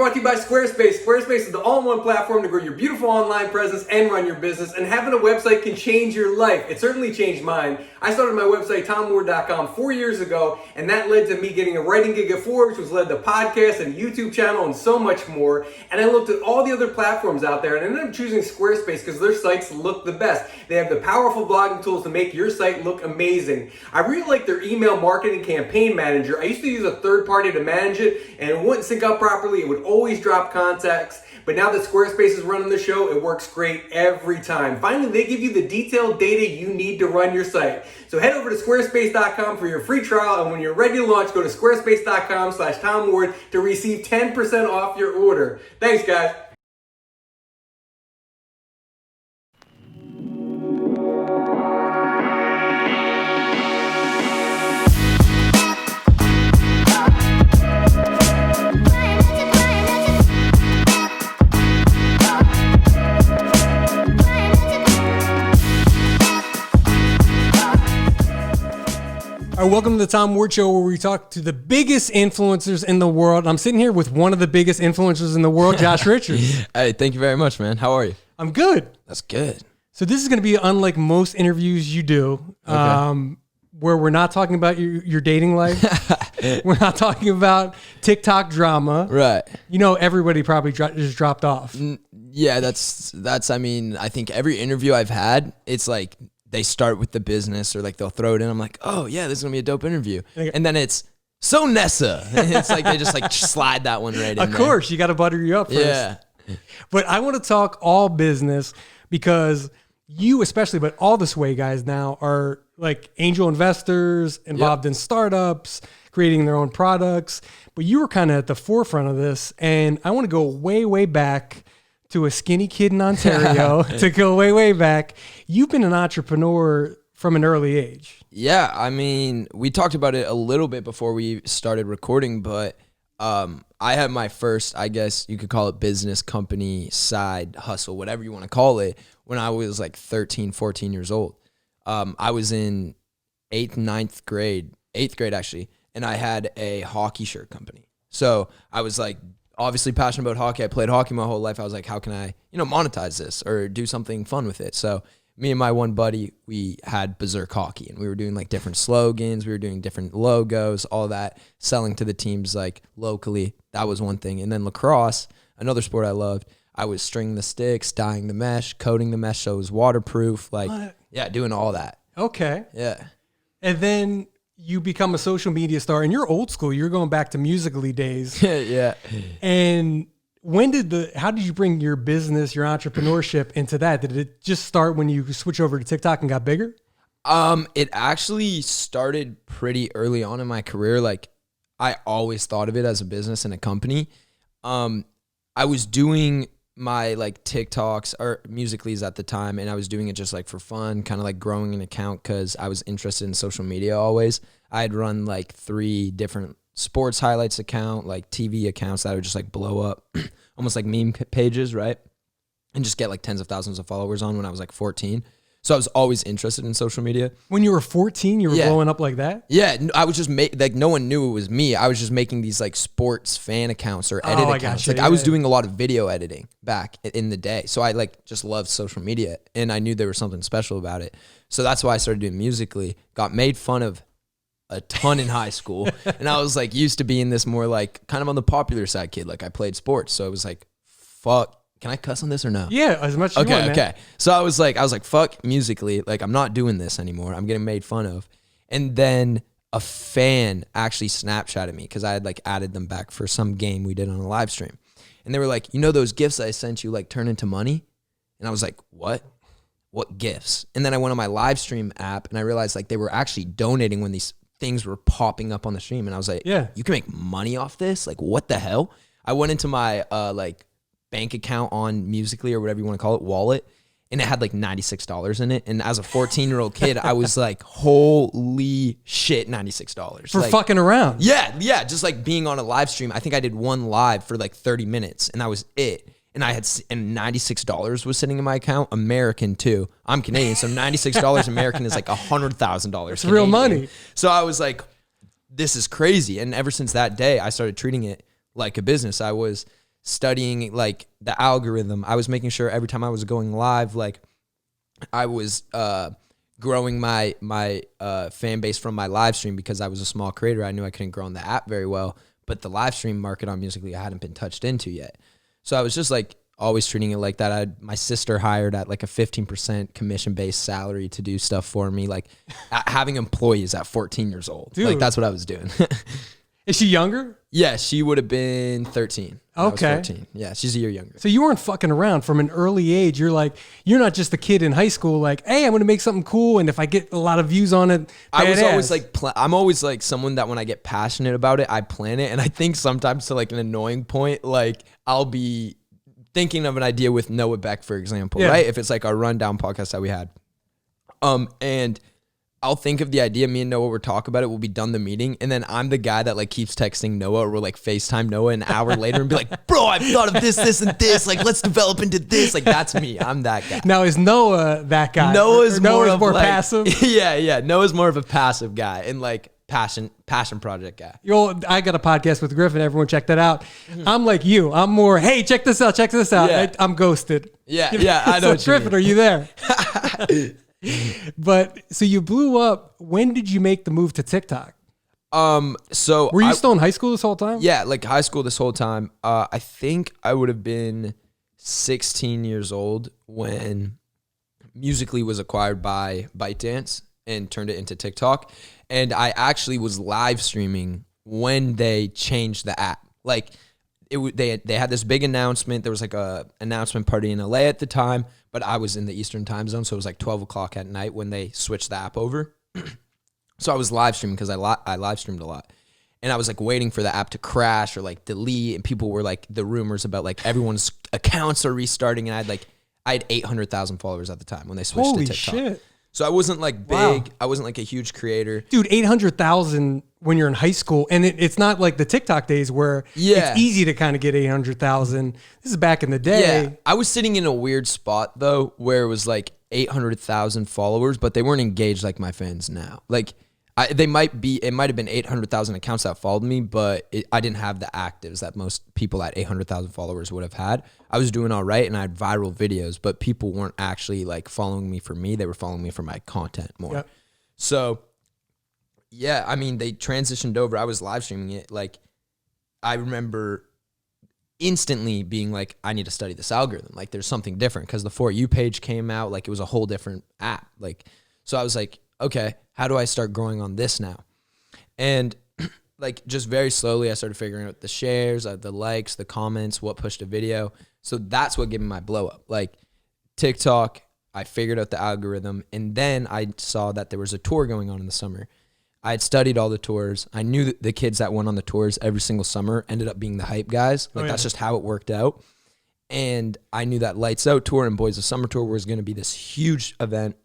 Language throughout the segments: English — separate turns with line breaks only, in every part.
brought to you by Squarespace. Squarespace is the all-in-one platform to grow your beautiful online presence and run your business, and having a website can change your life. It certainly changed mine. I started my website, TomWard.com, 4 years ago, and that led to me getting a writing gig at Forbes, which led to podcasts and a YouTube channel and so much more. And I looked at all the other platforms out there and I ended up choosing Squarespace because their sites look the best. They have the powerful blogging tools to make your site look amazing. I really like their email marketing campaign manager. I used to use a third party to manage it and it wouldn't sync up properly. It would always drop contacts. But now that Squarespace is running the show, it works great every time. Finally, they give you the detailed data you need to run your site. So head over to squarespace.com for your free trial, and when you're ready to launch, go to squarespace.com/TomWard to receive 10% off your order. Thanks, guys. All right, welcome to the Tom Ward Show, where we talk to the biggest influencers in the world. I'm sitting here with one of the biggest influencers in the world, Josh Richards.
Hey, thank you very much, man. How are you?
I'm good.
That's good.
So this is going to be unlike most interviews you do, where we're not talking about your dating life. We're not talking about TikTok drama.
Right.
You know, everybody probably just dropped off.
Yeah, that's. I mean, I think every interview I've had, it's like they start with the business or like they'll throw it in. I'm like, oh yeah, this is gonna be a dope interview. And then it's so Nessa. It's like they just like slide that one right in.
Of course, you got to butter you up first.
Yeah.
But I want to talk all business because you especially, but all the Sway guys now are like angel investors involved in startups, creating their own products. But you were kind of at the forefront of this. And I want to go way, way back to a skinny kid in Ontario, to go way, way back. You've been an entrepreneur from an early age.
Yeah, I mean, we talked about it a little bit before we started recording, but I had my first, I guess you could call it business company, side hustle, whatever you want to call it, when I was like 13, 14 years old. I was in 8th grade actually, and I had a hockey shirt company. So I was like, obviously passionate about hockey. I played hockey my whole life. I was like, how can I, monetize this or do something fun with it? So me and my one buddy, we had Berserk Hockey, and we were doing like different slogans. We were doing different logos, all that, selling to the teams like locally. That was one thing. And then lacrosse, another sport I loved. I was stringing the sticks, dyeing the mesh, coating the mesh so it was waterproof. Like, what? Yeah, doing all that.
Okay.
Yeah.
And then you become a social media star, and you're old school. You're going back to Musical.ly days.
Yeah.
And how did you bring your business, your entrepreneurship into that? Did it just start when you switched over to TikTok and got bigger?
It actually started pretty early on in my career. Like, I always thought of it as a business and a company. I was doing my like TikToks or Musical.lys at the time, and I was doing it just like for fun, kind of like growing an account because I was interested in social media always. I had run like 3 different sports highlights account, like TV accounts that would just like blow up, almost like meme pages, right? And just get like tens of thousands of followers on when I was like 14. So I was always interested in social media.
When you were 14, you were blowing up like that?
Yeah, I was just like no one knew it was me. I was just making these like sports fan accounts or edit accounts. Like I was doing a lot of video editing back in the day. So I like just loved social media, and I knew there was something special about it. So that's why I started doing Musical.ly. Got made fun of a ton in high school, and I was like used to being this more like kind of on the popular side kid. Like I played sports, so it was like, fuck. Can I cuss on this or no?
Yeah, as much as you want, man.
Okay. So I was like, fuck Musical.ly. Like, I'm not doing this anymore. I'm getting made fun of. And then a fan actually Snapchatted me because I had like added them back for some game we did on a live stream. And they were like, those gifts I sent you like turn into money? And I was like, what? What gifts? And then I went on my live stream app and I realized like they were actually donating when these things were popping up on the stream. And I was like,
yeah,
you can make money off this? Like, what the hell? I went into my bank account on Musical.ly or whatever you want to call it, wallet, and it had like $96 in it. And as a 14-year-old kid, I was like, holy shit, $96.
For
like,
fucking around.
Yeah. Just like being on a live stream. I think I did one live for like 30 minutes and that was it. And and $96 was sitting in my account, American too. I'm Canadian, so $96 American is like $100,000. It's
real money.
So I was like, this is crazy. And ever since that day, I started treating it like a business. I was studying like the algorithm. I was making sure every time I was going live, like I was growing my fan base from my live stream, because I was a small creator. I knew I couldn't grow on the app very well, but the live stream market on Musical.ly I hadn't been touched into yet. So I was just like always treating it like that. My sister hired at like a 15% commission-based salary to do stuff for me, like having employees at 14 years old. Dude. Like that's what I was doing.
Is she younger?
Yeah, she would have been 13.
Okay.
I was 14. Yeah, she's a year younger.
So you weren't fucking around from an early age. You're not just a kid in high school like, hey, I'm going to make something cool, and if I get a lot of views on it,
I was always like, I'm always like someone that when I get passionate about it, I plan it. And I think sometimes to like an annoying point, like I'll be thinking of an idea with Noah Beck, for example, right? If it's like our rundown podcast that we had. And I'll think of the idea, me and Noah will talk about it, we'll be done the meeting, and then I'm the guy that like keeps texting Noah, or we'll like FaceTime Noah an hour later and be like, bro, I've thought of this, and this, like let's develop into this. Like that's me. I'm that guy.
Now is Noah that guy?
Noah's more like,
passive?
Yeah. Noah's more of a passive guy and like passion project guy.
I got a podcast with Griffin. Everyone check that out. I'm like you. I'm more, hey, check this out.
Yeah.
I'm ghosted.
Yeah, I know.
So Griffin, are you there? But so you blew up. When did you make the move to TikTok?
So
were you still in high school this whole time?
Yeah, like high school this whole time. I think I would have been 16 years old when Musical.ly was acquired by ByteDance and turned it into TikTok. And I actually was live streaming when they changed the app. Like they had this big announcement. There was like a announcement party in LA at the time, but I was in the Eastern time zone. So it was like 12 o'clock at night when they switched the app over. So I was live streaming because I live streamed a lot. And I was like waiting for the app to crash or like delete. And people were like, the rumors about like everyone's accounts are restarting. And I had 800,000 followers at the time when they switched to TikTok.
Holy shit.
So I wasn't like big. Wow. I wasn't like a huge creator.
Dude, 800,000 when you're in high school. And it's not like the TikTok days where it's easy to kind of get 800,000. This is back in the day.
Yeah. I was sitting in a weird spot though, where it was like 800,000 followers, but they weren't engaged like my fans now. Like it might have been 800,000 accounts that followed me, but I didn't have the actives that most people at 800,000 followers would have had. I was doing all right and I had viral videos, but people weren't actually like following me for me. They were following me for my content more. Yep. So yeah, I mean, they transitioned over. I was live streaming it. Like I remember instantly being like, I need to study this algorithm. Like there's something different because the For You page came out. Like it was a whole different app. Like, so I was like, okay, how do I start growing on this now? And like just very slowly, I started figuring out the shares, the likes, the comments, what pushed a video. So that's what gave me my blow up. Like TikTok, I figured out the algorithm, and then I saw that there was a tour going on in the summer. I had studied all the tours. I knew that the kids that went on the tours every single summer ended up being the hype guys. Like that's just how it worked out. And I knew that Lights Out tour and Boys of Summer tour was going to be this huge event.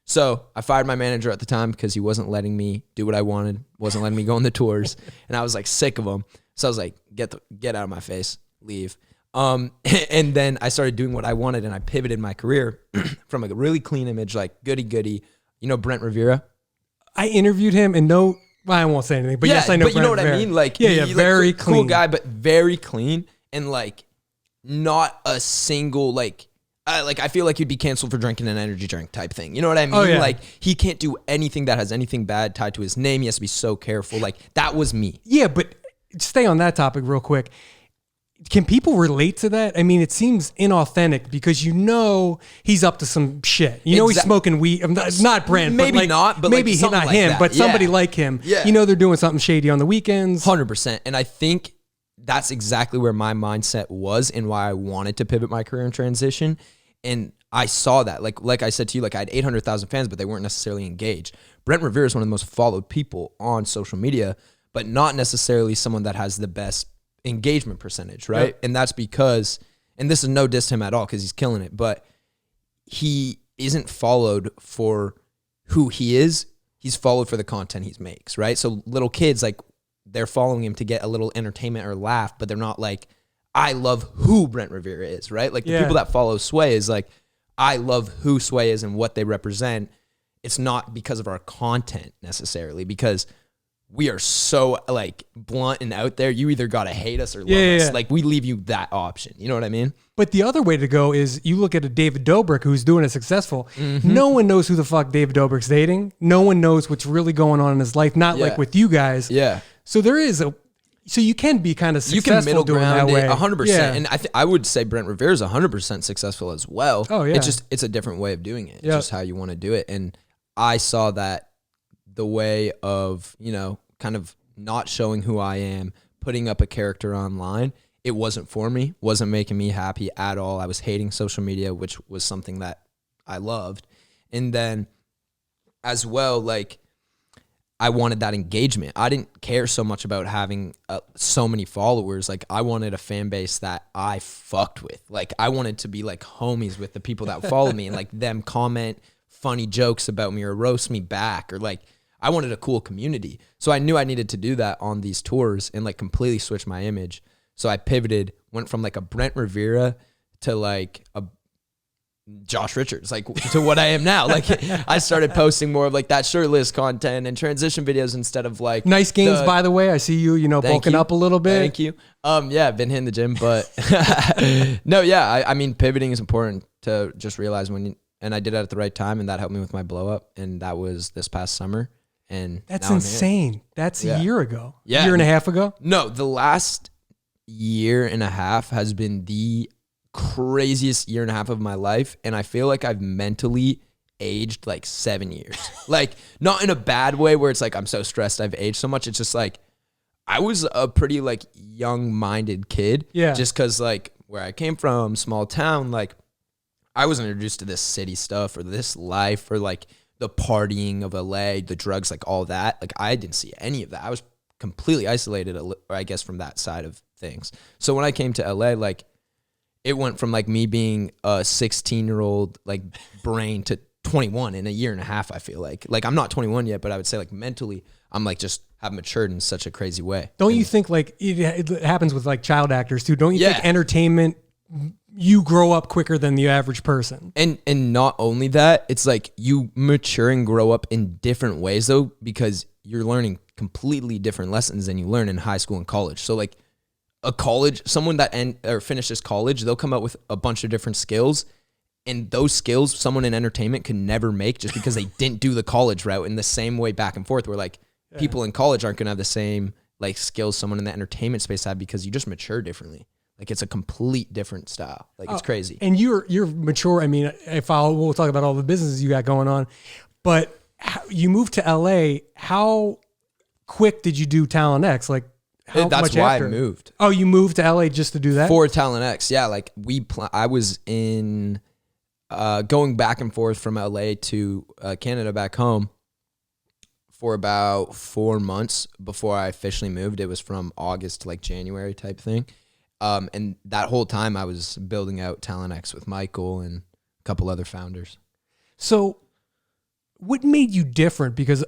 So I fired my manager at the time because he wasn't letting me do what I wanted, wasn't letting me go on the tours. And I was like sick of him. So I was like, get out of my face, leave. And then I started doing what I wanted, and I pivoted my career from a really clean image, like goody. You know Brent Rivera?
I interviewed him, and I won't say anything, but yes, I know
but
Brent
you know what
Rivera.
I mean? Like,
very
like,
clean.
Cool guy, but very clean, and like not a single like I feel like he'd be canceled for drinking an energy drink type thing. You know what I mean?
Oh, yeah.
Like he can't do anything that has anything bad tied to his name. He has to be so careful. Like that was me.
Yeah, but stay on that topic real quick. Can people relate to that? I mean, it seems inauthentic because he's up to some shit. He's smoking weed. Not Brent,
maybe
but
not, but
maybe
like
not
like
him,
that.
but somebody like him.
Yeah.
They're doing something shady on the weekends.
100%. And I think that's exactly where my mindset was and why I wanted to pivot my career and transition. And I saw that, like I said to you, like I had 800,000 fans, but they weren't necessarily engaged. Brent Rivera is one of the most followed people on social media, but not necessarily someone that has the best engagement percentage, right? Yep. And that's because, and this is no diss to him at all because he's killing it, but he isn't followed for who he is. He's followed for the content he makes, right? So little kids, like they're following him to get a little entertainment or laugh, but they're not like, I love who Brent Rivera is, right? Like the people that follow Sway is like, I love who Sway is and what they represent. It's not because of our content necessarily, because we are so like blunt and out there. You either got to hate us or love us.
Yeah.
Like we leave you that option. You know what I mean?
But the other way to go is you look at a David Dobrik who's doing it successful. No one knows who the fuck David Dobrik's dating. No one knows what's really going on in his life. Not like with you guys.
Yeah.
So there is so you can be kind of successful.
You can middle
doing
ground
that way.
it 100%.
Yeah.
And I would say Brent Revere is 100% successful as well.
Oh yeah.
It's a different way of doing it. It's
Yep.
just how you want to do it. And I saw that the way of, kind of not showing who I am, putting up a character online, it wasn't for me, wasn't making me happy at all. I was hating social media, which was something that I loved. And then as well, like I wanted that engagement. I didn't care so much about having so many followers. Like I wanted a fan base that I fucked with. Like I wanted to be like homies with the people that follow me and like them comment funny jokes about me or roast me back, or like I wanted a cool community. So I knew I needed to do that on these tours and like completely switch my image. So I pivoted, went from like a Brent Rivera to like a Josh Richards, like to what I am now. Like I started posting more of like that shirtless content and transition videos instead of like
nice gains, by the way. I see you, bulking up a little bit.
Thank you. Yeah, I've been hitting the gym, but no, yeah. I mean, pivoting is important to just realize and I did it at the right time, and that helped me with my blow up. And that was this past summer. And
that's insane. That's a year ago.
Yeah.
Year and a half ago.
No, the last year and a half has been the craziest year and a half of my life. And I feel like I've mentally aged like 7 years. Like not in a bad way where it's like, I'm so stressed I've aged so much. It's just like, I was a pretty like young minded kid.
Yeah.
Just cause like where I came from, small town, like I wasn't introduced to this city stuff or this life or like the partying of LA, the drugs, like all that. Like I didn't see any of that. I was completely isolated, I guess, from that side of things. So when I came to LA, like it went from like me being a 16-year-old like brain to 21 in a year and a half. I feel like I'm not 21 yet, but I would say like mentally I'm like just have matured in such a crazy way.
Don't you think like it happens with like child actors too? Don't you think entertainment, you grow up quicker than the average person?
And not only that, it's like you mature and grow up in different ways though, because you're learning completely different lessons than you learn in high school and college. So like someone that finishes college, they'll come out with a bunch of different skills, and those skills someone in entertainment can never make just because they didn't do the college route in the same way back and forth, where like people in college aren't going to have the same like skills someone in the entertainment space had, because you just mature differently. Like it's a complete different style. Like it's crazy.
And you're mature. I mean, we'll talk about all the businesses you got going on, but you moved to LA. How quick did you do Talent X? Like how
that's
much
why
after?
I moved.
Oh, you moved to LA just to do that?
For Talent X. Yeah. Like I was in, going back and forth from LA to Canada back home for about 4 months before I officially moved. It was from August to like January type thing. And that whole time I was building out Talent X with Michael and a couple other founders.
So what made you different? Because,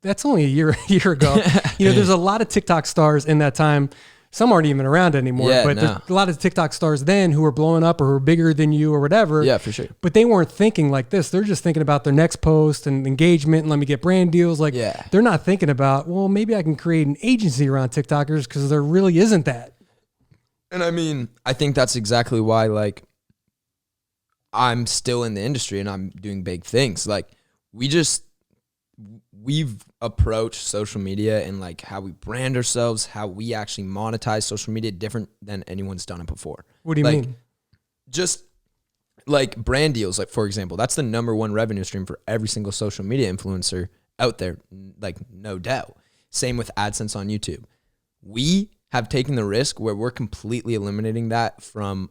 that's only a year ago. There's a lot of TikTok stars in that time. Some aren't even around anymore, but there's a lot of TikTok stars then who were blowing up or who were bigger than you or whatever.
Yeah, for sure.
But they weren't thinking like this. They're just thinking about their next post and engagement and let me get brand deals. Like they're not thinking about, well, maybe I can create an agency around TikTokers, because there really isn't that.
And I mean, I think that's exactly why, like, I'm still in the industry and I'm doing big things. Like, we've approached social media and like how we brand ourselves, how we actually monetize social media different than anyone's done it before.
What do you mean?
Just like brand deals, like for example, that's the #1 revenue stream for every single social media influencer out there, like no doubt. Same with AdSense on YouTube. We have taken the risk where we're completely eliminating that from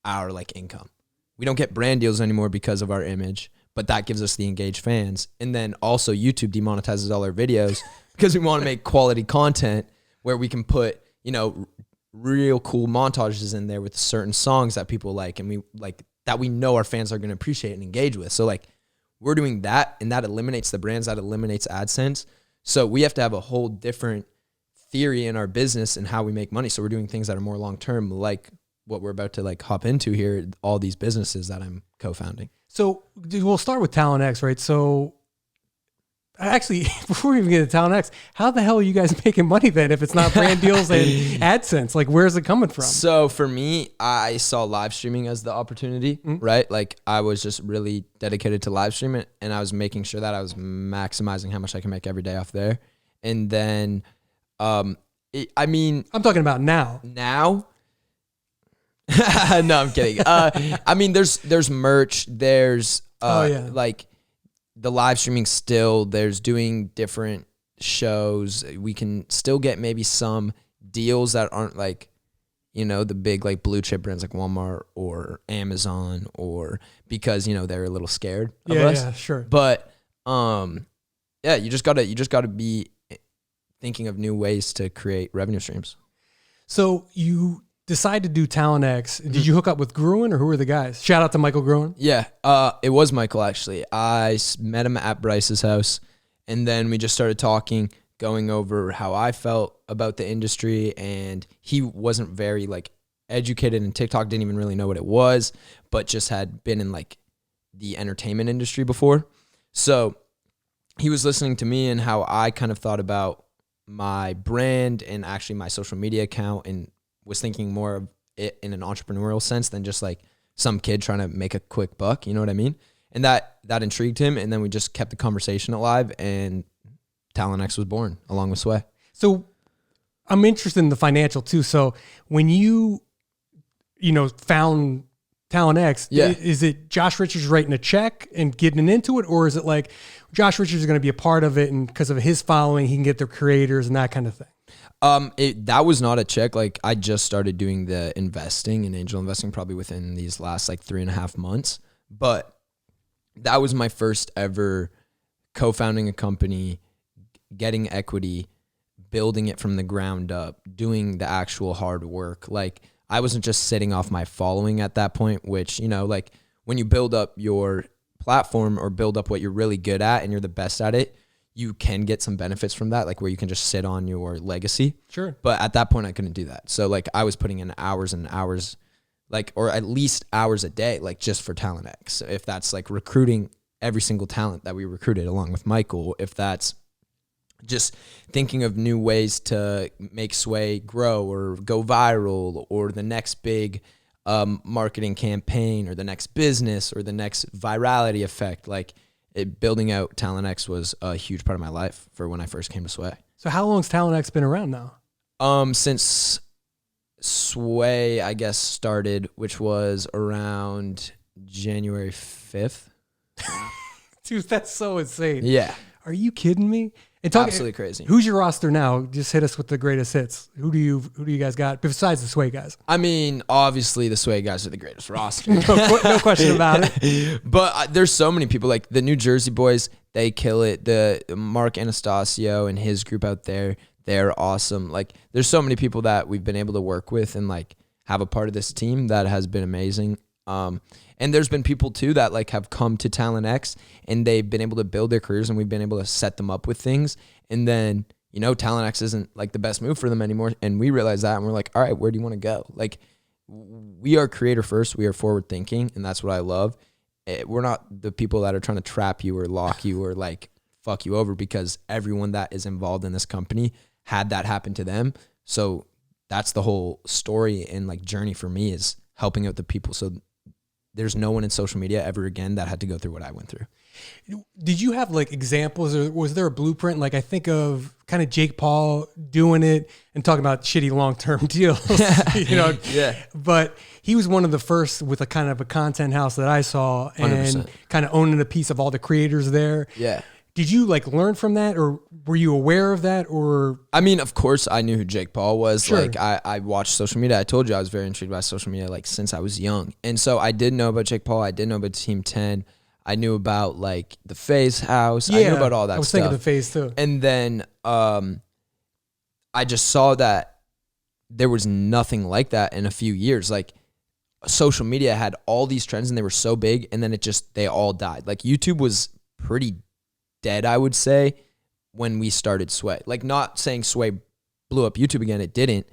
our like income. We don't get brand deals anymore because of our image, but that gives us the engaged fans. And then also YouTube demonetizes all our videos because we want to make quality content where we can put, real cool montages in there with certain songs that people like, and we like that we know our fans are going to appreciate and engage with. So like we're doing that, and that eliminates the brands, that eliminates AdSense. So we have to have a whole different theory in our business and how we make money. So we're doing things that are more long-term, like what we're about to like hop into here, all these businesses that I'm co-founding.
So we'll start with Talent X, right? So Actually, before we even get to Talent X, how the hell are you guys making money then if it's not brand deals and AdSense? Like, where's it coming from?
So for me, I saw live streaming as the opportunity, right? Like I was just really dedicated to live streaming, and I was making sure that I was maximizing how much I can make every day off there. And then, I'm
talking about now.
Now? No, I'm kidding. I mean, there's merch, there's like the live streaming still, there's doing different shows. We can still get maybe some deals that aren't like, you know, the big like blue chip brands like Walmart or Amazon, or because, you know, they're a little scared of us.
Yeah, sure.
But yeah, you just gotta be thinking of new ways to create revenue streams.
So you decide to do Talent X. Did you hook up with Gruen, or who were the guys? Shout out to Michael Gruen.
Yeah, it was Michael, actually. I met him at Bryce's house, and then we just started talking, going over how I felt about the industry, and he wasn't very like educated in TikTok, didn't even really know what it was, but just had been in like the entertainment industry before. So he was listening to me and how I kind of thought about my brand and actually my social media account, and was thinking more of it in an entrepreneurial sense than just like some kid trying to make a quick buck. You know what I mean? And that intrigued him. And then we just kept the conversation alive, and Talent X was born along with Sway.
So I'm interested in the financial too. So when you found Talent X, is it Josh Richards writing a check and getting into it? Or is it like Josh Richards is going to be a part of it, and because of his following, he can get the creators and that kind of thing?
That was not a check. Like I just started doing the investing and angel investing probably within these last like 3.5 months. But that was my first ever co-founding a company, getting equity, building it from the ground up, doing the actual hard work. Like I wasn't just sitting off my following at that point, which, you know, like when you build up your platform or build up what you're really good at and you're the best at it, you can get some benefits from that, like where you can just sit on your legacy.
Sure.
But at that point, I couldn't do that. So like I was putting in hours and hours, like, or at least hours a day, like just for Talent X. So if that's like recruiting every single talent that we recruited along with Michael, if that's just thinking of new ways to make Sway grow or go viral, or the next big marketing campaign, or the next business, or the next virality effect, like building out Talent X was a huge part of my life for when I first came to Sway.
So how long's Talent X been around now?
Since Sway, I guess, started, which was around January 5th.
Dude, that's so insane.
Yeah.
Are you kidding me?
Absolutely crazy.
Who's your roster now? Just hit us with the greatest hits. Who do you guys got besides the Sway guys?
I mean, obviously the Sway guys are the greatest roster.
No question about it.
But there's so many people, like the New Jersey boys, they kill it. The Mark Anastasio and his group out there, they're awesome. Like there's so many people that we've been able to work with and like have a part of this team that has been amazing. And there's been people too that like have come to Talent X and they've been able to build their careers, and we've been able to set them up with things. And then, you know, Talent X isn't like the best move for them anymore. And we realize that, and we're like, all right, where do you want to go? Like we are creator first. We are forward thinking. And that's what I love. We're not the people that are trying to trap you or lock you or like fuck you over, because everyone that is involved in this company had that happen to them. So that's the whole story and like journey for me, is helping out the people. So there's no one in social media ever again that had to go through what I went through.
Did you have like examples, or was there a blueprint? Like I think of kind of Jake Paul doing it and talking about shitty long-term deals, you know?
Yeah.
But he was one of the first with a kind of a content house that I saw, and
100%.
kind of owning a piece of all the creators there.
Yeah.
Did you like learn from that, or were you aware of that? Or
I mean, of course I knew who Jake Paul was.
Sure.
Like I watched social media. I told you I was very intrigued by social media like since I was young. And so I did know about Jake Paul. I did know about Team 10. I knew about like the FaZe house. I knew about all that stuff.
I was thinking of the FaZe too.
And then I just saw that there was nothing like that in a few years. Like social media had all these trends and they were so big, and then they all died. Like YouTube was pretty dead, I would say, when we started Sway. Like not saying Sway blew up YouTube again, it didn't,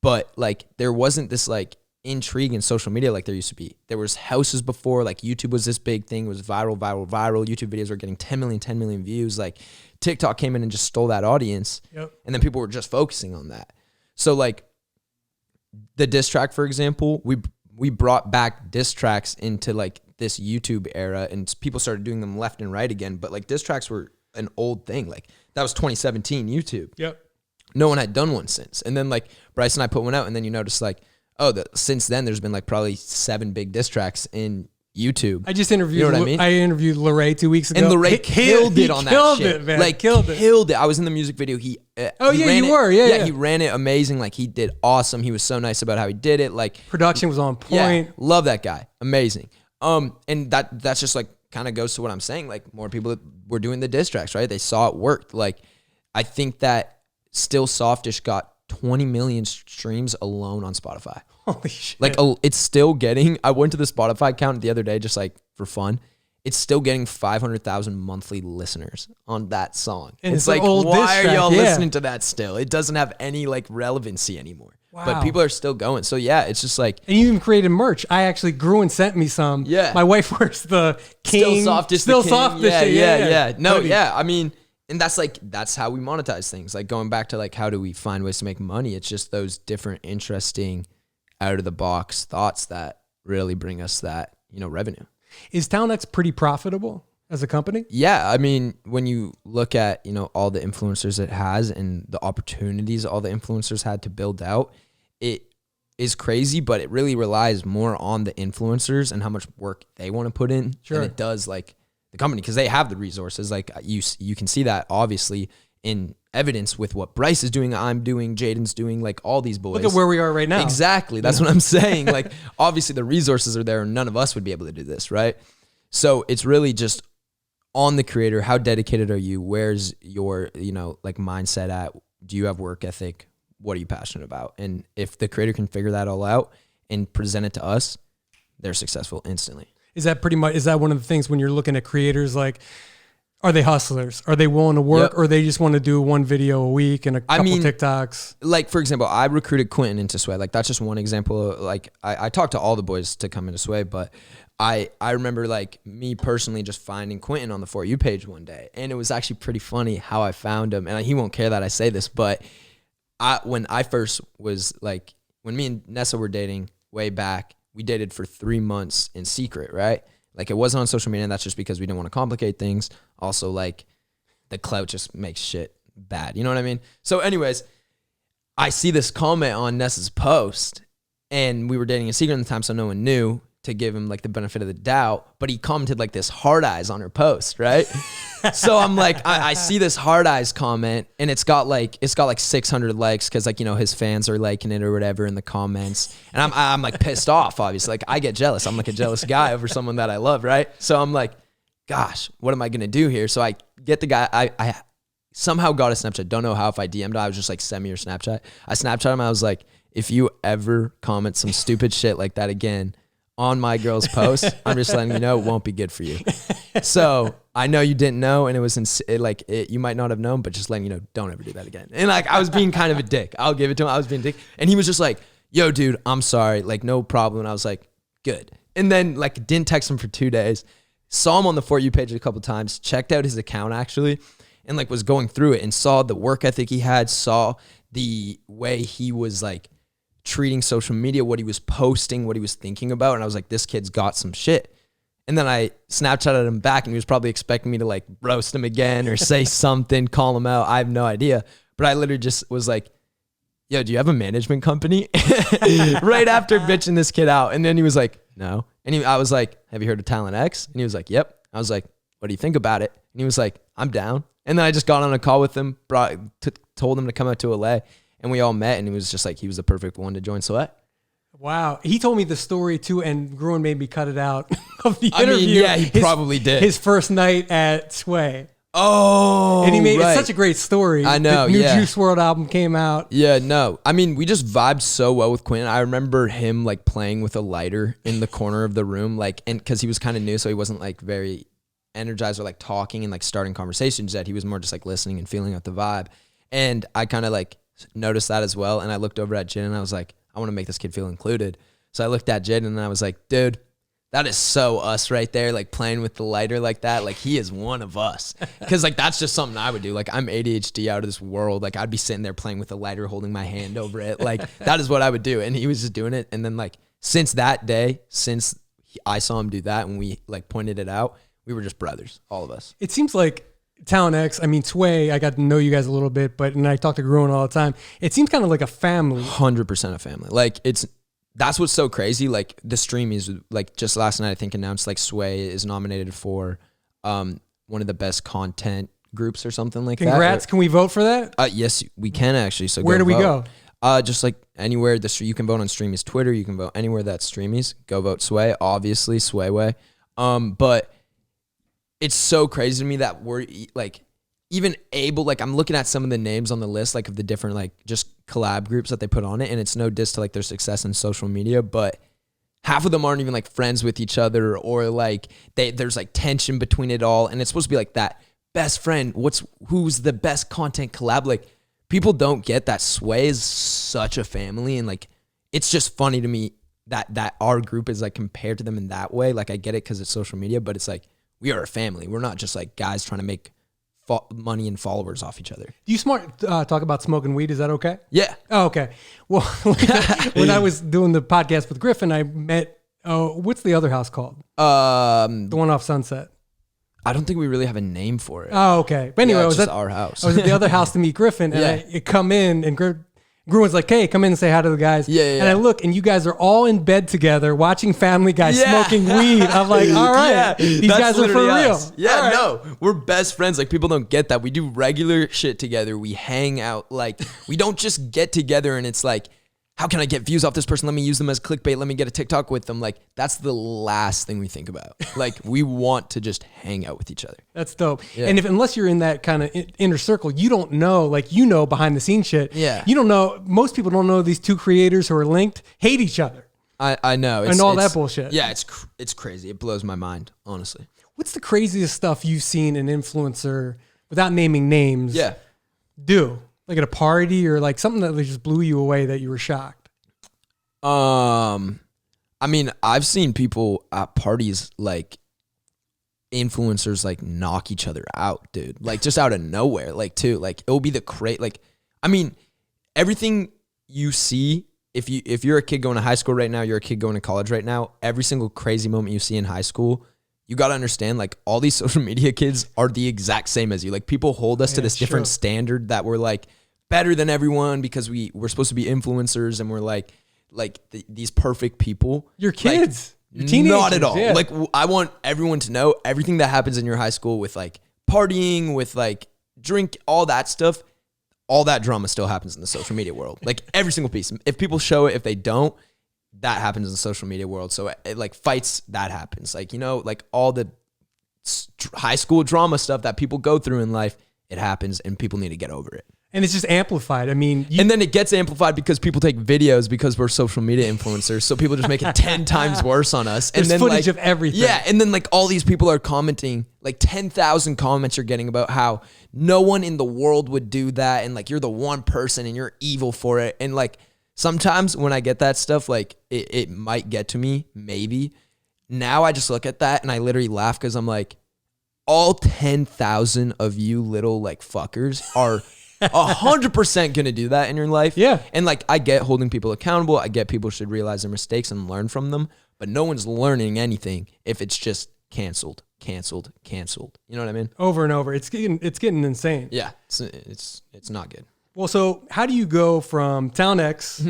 but like there wasn't this like intrigue in social media like there used to be. There was houses before, like YouTube was this big thing, it was viral. YouTube videos were getting 10 million views. Like TikTok came in and just stole that audience.
Yep.
And then people were just focusing on that. So like the diss track, for example, we brought back diss tracks into like this YouTube era, and people started doing them left and right again. But like diss tracks were an old thing. Like that was 2017 YouTube.
Yep.
No one had done one since. And then like Bryce and I put one out, and then you notice like, oh, since then there's been like probably 7 big diss tracks in YouTube.
I just interviewed.
You know what I mean?
I interviewed Larray 2 weeks ago,
and Larray killed it on that shit.
Killed it, man.
Like killed it. I was in the music video. He ran it amazing. Like he did awesome. He was so nice about how he did it. Like
production was on point.
Yeah, love that guy. Amazing. And that's just like kind of goes to what I'm saying. Like more people were doing the diss tracks, right? They saw it worked. Like I think that Still Softish got 20 million streams alone on Spotify.
Holy shit.
Like it's still getting, I went to the Spotify count the other day just like for fun. It's still getting 500,000 monthly listeners on that song. And it's like, why are y'all listening to that still? It doesn't have any like relevancy anymore. Wow. But people are still going. So yeah, it's just like.
And you even created merch. I actually grew and sent me some.
Yeah.
My wife wears the King.
Still Softish.
Still Softish.
Yeah. No, yeah. I mean, and that's how we monetize things. Like going back to like, how do we find ways to make money? It's just those different, interesting, out of the box thoughts that really bring us that, revenue.
Is TalentX pretty profitable as a company?
Yeah. I mean, when you look at, all the influencers it has and the opportunities all the influencers had to build out, it is crazy, but it really relies more on the influencers and how much work they want to put in than it does like the company, because they have the resources. Like you can see that obviously in evidence with what Bryce is doing, I'm doing, Jaden's doing, like all these boys.
Look at where we are right now.
Exactly. That's what I'm saying. Like obviously the resources are there and none of us would be able to do this, right? So it's really just on the creator. How dedicated are you? Where's your, like mindset at? Do you have work ethic? What are you passionate about? And if the creator can figure that all out and present it to us, they're successful instantly.
Is that one of the things when you're looking at creators, like, are they hustlers? Are they willing to work, or they just want to do one video a week and a couple TikToks?
Like, for example, I recruited Quentin into Sway. Like, that's just one example. Like, I talked to all the boys to come into Sway, but I remember, like, me personally just finding Quentin on the For You page one day. And it was actually pretty funny how I found him. And he won't care that I say this, but when I first was, like, when me and Nessa were dating way back, we dated for 3 months in secret, right? Like, it wasn't on social media, and that's just because we didn't want to complicate things. Also, like, the clout just makes shit bad. You know what I mean? So anyways, I see this comment on Nessa's post, and we were dating in secret at the time, so no one knew, to give him like the benefit of the doubt. But he commented like this hard eyes on her post, right? So I'm like, I see this hard eyes comment, and it's got like 600 likes because like, his fans are liking it or whatever in the comments. And I'm like pissed off, obviously. Like I get jealous. I'm like a jealous guy over someone that I love, right? So I'm like, gosh, what am I gonna do here? So I get the guy. I somehow got a Snapchat. Don't know how. If I DM'd, I was just like, send me your Snapchat. I Snapchat him. I was like, if you ever comment some stupid shit like that again on my girl's post, I'm just letting you know it won't be good for you. So I know you didn't know, and it was you might not have known, but just letting you know, don't ever do that again. And like, I was being kind of a dick. I'll give it to him. I was being a dick. And he was just like, yo, dude, I'm sorry. Like, no problem. And I was like, good. And then like, didn't text him for 2 days. Saw him on the For You page a couple times, checked out his account actually, and like was going through it and saw the work ethic he had, saw the way he was like treating social media, what he was posting, what he was thinking about. And I was like, this kid's got some shit. And then I Snapchatted him back, and he was probably expecting me to like roast him again or say something, call him out. I have no idea. But I literally just was like, yo, do you have a management company? Right after bitching this kid out. And then he was like, no. And I was like, have you heard of TalentX? And he was like, yep. I was like, what do you think about it? And he was like, I'm down. And then I just got on a call with him, told him to come out to LA. And we all met, and he was just like, he was the perfect one to join Select.
Wow. He told me the story too, and Gruen made me cut it out of the interview.
I mean, yeah, he probably did.
His first night at Sway.
Oh,
and he made it's such a great story.
I know.
The new Juice WRLD album came out.
Yeah, no. I mean, we just vibed so well with Quinn. I remember him like playing with a lighter in the corner of the room, like, and because he was kind of new, so he wasn't like very energized or like talking and like starting conversations. Yet he was more just like listening and feeling out the vibe. And I kind of like noticed that as well. And I looked over at Jen and I was like, I want to make this kid feel included. So I looked at Jaden and I was like, dude, that is so us right there, like playing with the lighter like that. Like he is one of us. Cause like that's just something I would do. Like I'm ADHD out of this world. Like I'd be sitting there playing with the lighter, holding my hand over it. Like that is what I would do. And he was just doing it. And then like since that day, I saw him do that and we like pointed it out, we were just brothers, all of us.
It seems like Talent X, I mean, Sway, I got to know you guys a little bit, and I talk to Gruen all the time. It seems kind of like a family.
100% a family. Like that's what's so crazy. Like the streamies, like just last night, I think announced like Sway is nominated for one of the best content groups or something like
Congrats.
that.
Can we vote for that?
Yes, we can actually. So
where do we
vote.
go?
Just like anywhere you can vote on Streamies Twitter. You can vote anywhere that's Streamies. Go vote Sway. Obviously Sway way. But it's so crazy to me that we're like even able, like I'm looking at some of the names on the list, like of the different like just collab groups that they put on it. And it's no diss to like their success in social media, but half of them aren't even like friends with each other or like there's like tension between it all. And it's supposed to be like that best friend. Who's the best content collab? Like people don't get that Sway is such a family. And like, it's just funny to me that our group is like compared to them in that way. Like I get it because it's social media, but it's like, we are a family. We're not just like guys trying to make money and followers off each other.
Do you talk about smoking weed? Is that okay?
Yeah.
Oh, okay. Well, when I was doing the podcast with Griffin, I met, what's the other house called? The one off Sunset.
I don't think we really have a name for it.
Oh, okay. But anyway,
yeah,
I was
just
at
our house.
I was at the other house to meet Griffin, and I come in, and Gruen's like, hey, come in and say hi to the guys.
Yeah.
And I look, and you guys are all in bed together watching Family Guy smoking weed. I'm like, all right, these guys are for real.
Yeah,
right.
no, we're best friends. Like people don't get that. We do regular shit together. We hang out. Like we don't just get together and it's like, how can I get views off this person? Let me use them as clickbait. Let me get a TikTok with them. Like that's the last thing we think about. Like we want to just hang out with each other.
That's dope.
Yeah.
And unless you're in that kind of inner circle, you don't know, like, behind the scenes shit.
Yeah.
You don't know. Most people don't know these two creators who are linked hate each other.
I know.
And all that bullshit.
Yeah, it's crazy. It blows my mind, honestly.
What's the craziest stuff you've seen an influencer, without naming names, do? Like at a party or like something that just blew you away that you were shocked?
I mean, I've seen people at parties like influencers like knock each other out, dude. Like just out of nowhere, like too. Like it'll be I mean, everything you see, if you're a kid going to high school right now, you're a kid going to college right now, every single crazy moment you see in high school, you got to understand like all these social media kids are the exact same as you. Like people hold us to this different standard that we're like better than everyone because we're supposed to be influencers and we're like these perfect people.
Your kids.
Like, not at all. Yeah. Like I want everyone to know everything that happens in your high school with like partying, with like drink, all that stuff. All that drama still happens in the social media world. Like every single piece. If people show it, if they don't, that happens in the social media world. So it, like fights, that happens. Like, like all the high school drama stuff that people go through in life, it happens and people need to get over it.
And it's just amplified. I mean,
and then it gets amplified because people take videos because we're social media influencers. So people just make it 10 times worse on us.
There's
and then
footage of everything.
Yeah. And then like all these people are commenting, like 10,000 comments you're getting about how no one in the world would do that. And like, you're the one person and you're evil for it. And like, sometimes when I get that stuff, like it might get to me, maybe. Now I just look at that and I literally laugh because I'm like, all 10,000 of you little like fuckers are 100% gonna do that in your life.
Yeah.
And like, I get holding people accountable. I get people should realize their mistakes and learn from them, but no one's learning anything if it's just canceled. You know what I mean?
Over and over. It's getting insane.
Yeah. It's not good.
Well, so how do you go from Talent X,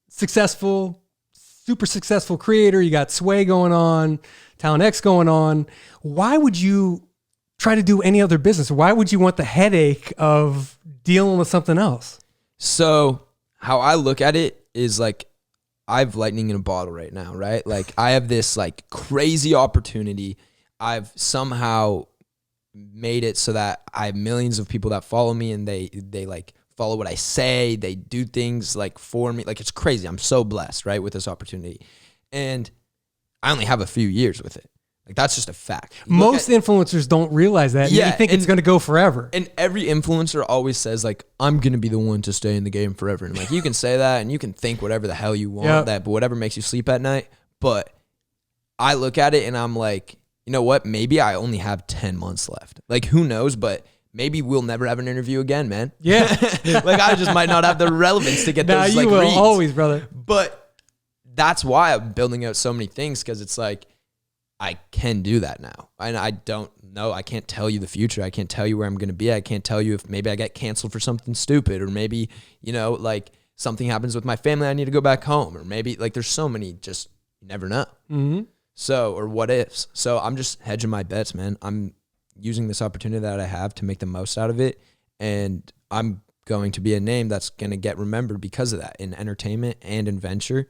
successful, super successful creator, you got Sway going on, Talent X going on. Why would you try to do any other business? Why would you want the headache of dealing with something else?
So how I look at it is like, I have lightning in a bottle right now, right? Like I have this like crazy opportunity. I've somehow made it so that I have millions of people that follow me and they like follow what I say. They do things like for me. Like it's crazy. I'm so blessed, right? With this opportunity. And I only have a few years with it. Like that's just a fact.
Most influencers don't realize that. Yeah, they think it's going to go forever.
And every influencer always says like, I'm going to be the one to stay in the game forever. And like, you can say that and you can think whatever the hell you want, but whatever makes you sleep at night. But I look at it and I'm like, you know what? Maybe I only have 10 months left. Like, who knows? But maybe we'll never have an interview again, man.
Yeah.
Like, I just might not have the relevance to get those like
you will
reads.
Always, brother.
But that's why I'm building out so many things, because it's like, I can do that now. And I don't know. I can't tell you the future. I can't tell you where I'm going to be. I can't tell you if maybe I get canceled for something stupid, or maybe, you know, like something happens with my family. I need to go back home, or maybe like there's so many, just you never know.
Mm-hmm.
So, or what ifs. So I'm just hedging my bets, man. I'm using this opportunity that I have to make the most out of it. And I'm going to be a name that's going to get remembered because of that, in entertainment and in venture.